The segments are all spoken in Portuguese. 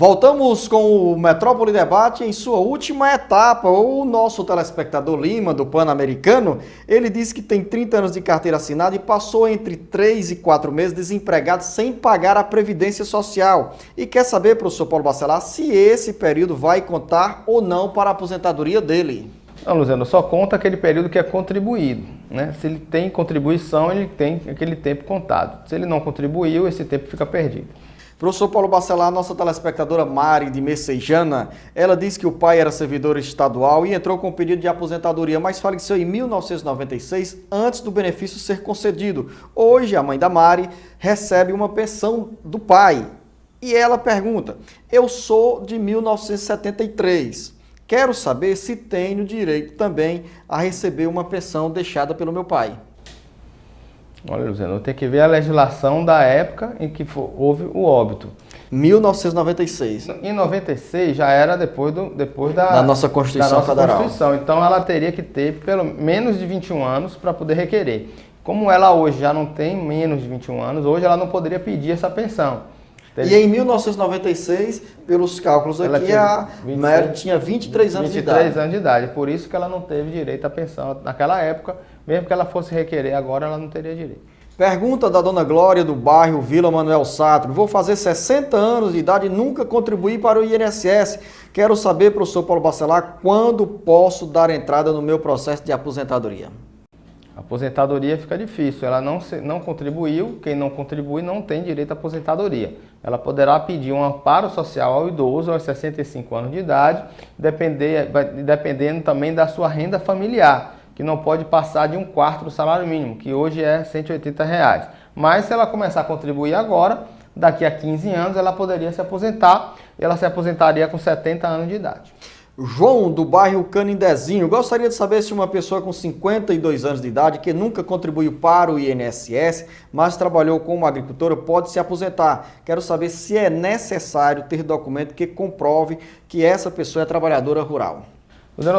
Voltamos com o Metrópole Debate em sua última etapa. O nosso telespectador Lima, do Pan-Americano, ele disse que tem 30 anos de carteira assinada e passou entre 3 e 4 meses desempregado sem pagar a Previdência Social. E quer saber, professor Paulo Bacelar, se esse período vai contar ou não para a aposentadoria dele. Não, Luciano, só conta aquele período que é contribuído, né? Se ele tem contribuição, ele tem aquele tempo contado. Se ele não contribuiu, esse tempo fica perdido. Professor Paulo Bacelar, nossa telespectadora Mari de Messejana, ela disse que o pai era servidor estadual e entrou com um pedido de aposentadoria, mas faleceu em 1996 antes do benefício ser concedido. Hoje, a mãe da Mari recebe uma pensão do pai. E ela pergunta, eu sou de 1973, quero saber se tenho direito também a receber uma pensão deixada pelo meu pai. Olha, Luciano, eu tenho que ver a legislação da época em que houve o óbito. 1996. Em 96 já era depois da nossa Constituição Federal. Constituição. Então ela teria que ter pelo menos de 21 anos para poder requerer. Como ela hoje já não tem menos de 21 anos, hoje ela não poderia pedir essa pensão. E em 1996, pelos cálculos aqui, a Mary tinha 23 anos de idade. 23 anos de idade, por isso que ela não teve direito à pensão naquela época, mesmo que ela fosse requerer agora, ela não teria direito. Pergunta da dona Glória, do bairro Vila Manuel Sartre. Vou fazer 60 anos de idade e nunca contribuí para o INSS. Quero saber, professor Paulo Bacelar, quando posso dar entrada no meu processo de aposentadoria? A aposentadoria fica difícil, ela não contribuiu, quem não contribui não tem direito à aposentadoria. Ela poderá pedir um amparo social ao idoso aos 65 anos de idade, dependendo também da sua renda familiar, que não pode passar de 1/4 do salário mínimo, que hoje é R$ 180. Mas se ela começar a contribuir agora, daqui a 15 anos ela poderia se aposentar, e ela se aposentaria com 70 anos de idade. João, do bairro Canindezinho, gostaria de saber se uma pessoa com 52 anos de idade que nunca contribuiu para o INSS, mas trabalhou como agricultora, pode se aposentar. Quero saber se é necessário ter documento que comprove que essa pessoa é trabalhadora rural.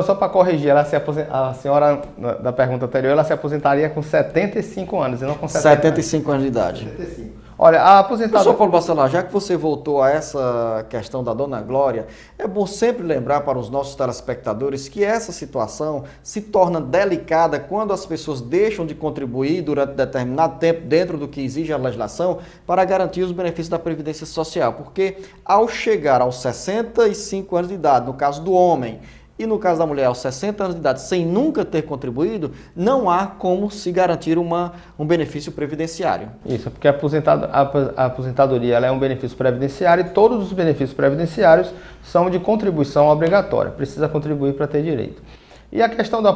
Só para corrigir, a senhora da pergunta anterior, ela se aposentaria com 75 anos e não com 75 anos de idade. 75. Olha, a aposentadoria... Professor Paulo Bacelar, já que você voltou a essa questão da dona Glória, é bom sempre lembrar para os nossos telespectadores que essa situação se torna delicada quando as pessoas deixam de contribuir durante determinado tempo dentro do que exige a legislação para garantir os benefícios da Previdência Social. Porque ao chegar aos 65 anos de idade, no caso do homem, e no caso da mulher, aos 60 anos de idade, sem nunca ter contribuído, não há como se garantir um benefício previdenciário. Isso, porque a aposentadoria ela é um benefício previdenciário e todos os benefícios previdenciários são de contribuição obrigatória. Precisa contribuir para ter direito. E a questão da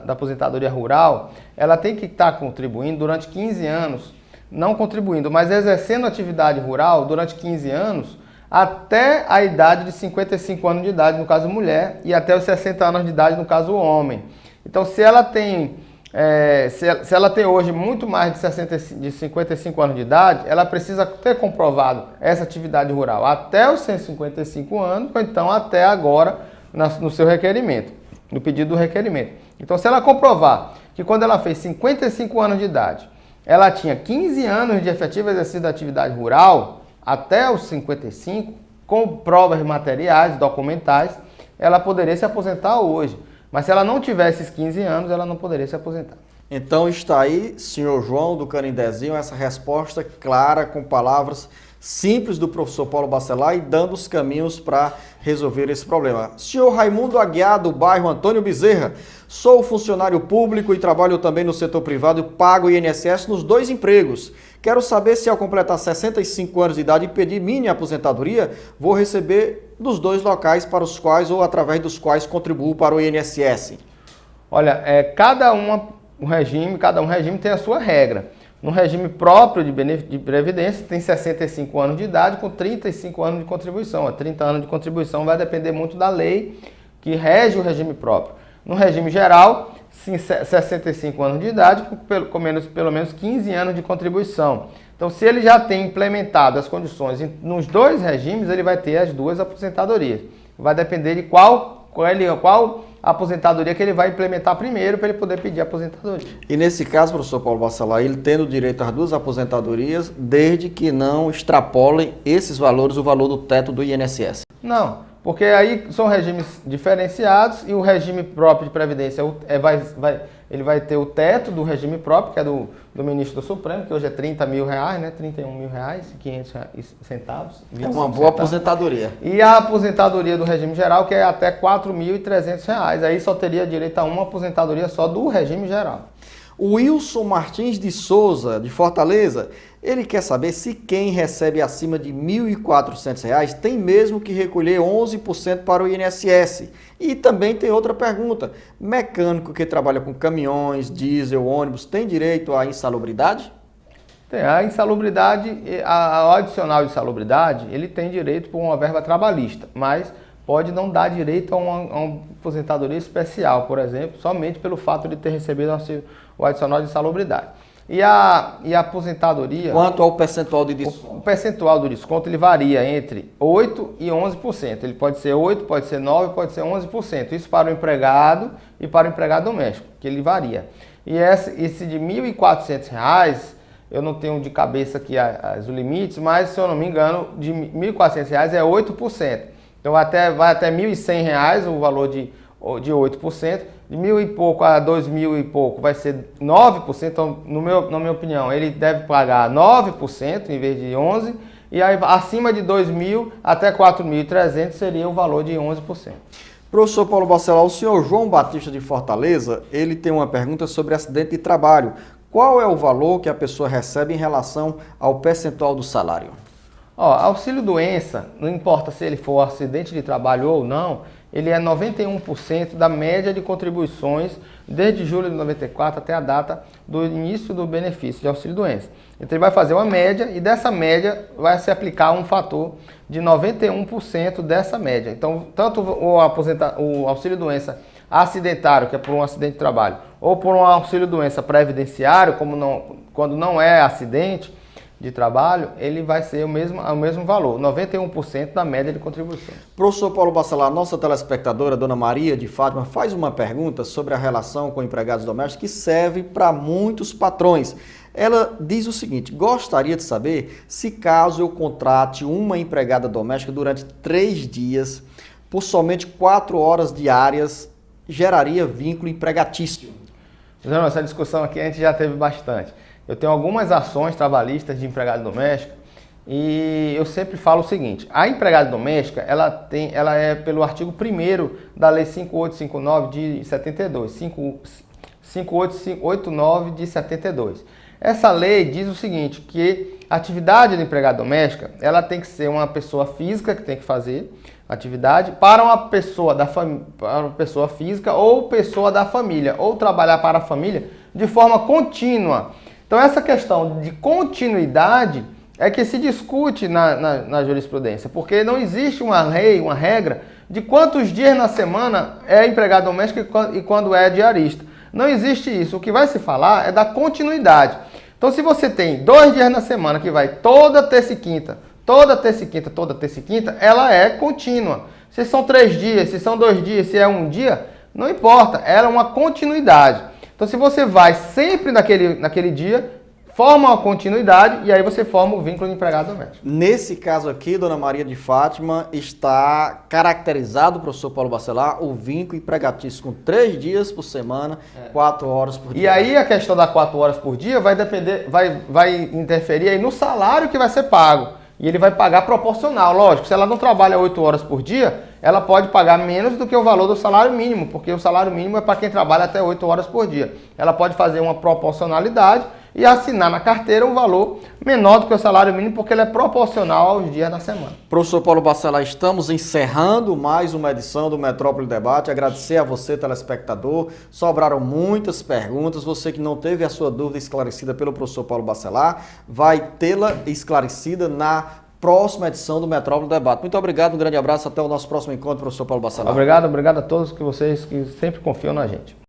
aposentadoria rural, ela tem que estar contribuindo durante 15 anos, não contribuindo, mas exercendo atividade rural durante 15 anos, até a idade de 55 anos de idade, no caso mulher, e até os 60 anos de idade, no caso homem. Então, se ela tem hoje muito mais de 55 anos de idade, ela precisa ter comprovado essa atividade rural até os 155 anos, ou então até agora no seu requerimento, no pedido do requerimento. Então, se ela comprovar que quando ela fez 55 anos de idade, ela tinha 15 anos de efetivo exercício da atividade rural, até os 55, com provas materiais, documentais, ela poderia se aposentar hoje. Mas se ela não tivesse esses 15 anos, ela não poderia se aposentar. Então está aí, senhor João do Canindezinho, essa resposta clara, com palavras simples do professor Paulo Bacelar e dando os caminhos para resolver esse problema. Senhor Raimundo Aguiar, do bairro Antônio Bezerra, sou funcionário público e trabalho também no setor privado e pago INSS nos 2 empregos. Quero saber se ao completar 65 anos de idade e pedir mini aposentadoria, vou receber dos 2 locais para os quais ou através dos quais contribuo para o INSS. Olha, cada um regime tem a sua regra. No regime próprio de Previdência, tem 65 anos de idade com 35 anos de contribuição. 30 anos de contribuição vai depender muito da lei que rege o regime próprio. No regime geral, 65 anos de idade com pelo menos 15 anos de contribuição. Então, se ele já tem implementado as condições nos 2 regimes, ele vai ter as 2 aposentadorias. Vai depender de qual a aposentadoria que ele vai implementar primeiro para ele poder pedir a aposentadoria. E nesse caso, professor Paulo Bacelar, ele tendo direito às duas aposentadorias, desde que não extrapolem esses valores, o valor do teto do INSS. Não, porque aí são regimes diferenciados e o regime próprio de previdência ele vai ter o teto do regime próprio, que é do ministro do Supremo, que hoje é R$30 mil, né? R$31 mil, 500 centavos. É uma boa aposentadoria. E a aposentadoria do regime geral, que é até R$4.300. Aí só teria direito a uma aposentadoria só do regime geral. O Wilson Martins de Souza, de Fortaleza, ele quer saber se quem recebe acima de R$ 1.400 tem mesmo que recolher 11% para o INSS. E também tem outra pergunta: mecânico que trabalha com caminhões, diesel, ônibus, tem direito à insalubridade? Tem. A insalubridade, o adicional de insalubridade, ele tem direito por uma verba trabalhista, mas pode não dar direito a uma aposentadoria especial, por exemplo, somente pelo fato de ter recebido o adicional de insalubridade. E a aposentadoria... Quanto ao percentual de desconto? O percentual do desconto ele varia entre 8% e 11%. Ele pode ser 8%, pode ser 9%, pode ser 11%. Isso para o empregado e para o empregado doméstico, que ele varia. E esse de R$ 1.400, eu não tenho de cabeça aqui os limites, mas se eu não me engano, de R$ 1.400 é 8%. Então vai até R$ 1.100 o valor de 8%. De 1.000 e pouco a 2.000 e pouco vai ser 9%. Então, na minha opinião, ele deve pagar 9% em vez de 11%. E aí, acima de 2.000 até 4.300 seria o valor de 11%. Professor Paulo Bacelar, o senhor João Batista de Fortaleza, ele tem uma pergunta sobre acidente de trabalho. Qual é o valor que a pessoa recebe em relação ao percentual do salário? Auxílio doença, não importa se ele for acidente de trabalho ou não, ele é 91% da média de contribuições desde julho de 94 até a data do início do benefício de auxílio doença. Então ele vai fazer uma média e dessa média vai se aplicar um fator de 91% dessa média. Então tanto o auxílio doença acidentário, que é por um acidente de trabalho, ou por um auxílio doença previdenciário, quando não é acidente de trabalho, ele vai ser o mesmo valor, 91% da média de contribuição. Professor Paulo Bacelar, nossa telespectadora, Dona Maria de Fátima, faz uma pergunta sobre a relação com empregados domésticos que serve para muitos patrões. Ela diz o seguinte: gostaria de saber se caso eu contrate uma empregada doméstica durante 3 dias, por somente 4 horas diárias, geraria vínculo empregatício. Essa discussão aqui a gente já teve bastante. Eu tenho algumas ações trabalhistas de empregado doméstico e eu sempre falo o seguinte: a empregada doméstica ela é pelo artigo 1º da Lei 5859 de 72, 5889 de 72. Essa lei diz o seguinte, que a atividade da empregada doméstica ela tem que ser uma pessoa física que tem que fazer atividade para uma pessoa física ou pessoa da família, ou trabalhar para a família de forma contínua. Então essa questão de continuidade é que se discute na jurisprudência, porque não existe uma lei, uma regra de quantos dias na semana é empregado doméstico e quando é diarista. Não existe isso. O que vai se falar é da continuidade. Então se você tem 2 dias na semana que vai toda terça e quinta, ela é contínua. Se são 3 dias, se são 2 dias, se é 1 dia, não importa, ela é uma continuidade. Então se você vai sempre naquele dia, forma uma continuidade e aí você forma o vínculo de empregado doméstico. Nesse caso aqui, Dona Maria de Fátima, está caracterizado, professor Paulo Bacelar, o vínculo empregatício com 3 dias por semana, 4 horas por dia. E aí a questão das 4 horas por dia vai depender, vai interferir aí no salário que vai ser pago. E ele vai pagar proporcional, lógico. Se ela não trabalha 8 horas por dia, ela pode pagar menos do que o valor do salário mínimo, porque o salário mínimo é para quem trabalha até 8 horas por dia. Ela pode fazer uma proporcionalidade e assinar na carteira um valor menor do que o salário mínimo, porque ele é proporcional aos dias da semana. Professor Paulo Bacelar, estamos encerrando mais uma edição do Metrópole Debate. Agradecer a você, telespectador. Sobraram muitas perguntas. Você que não teve a sua dúvida esclarecida pelo professor Paulo Bacelar, vai tê-la esclarecida na próxima edição do Metrópole Debate. Muito obrigado, um grande abraço. Até o nosso próximo encontro, professor Paulo Bacelar. Obrigado a todos vocês que sempre confiam na gente.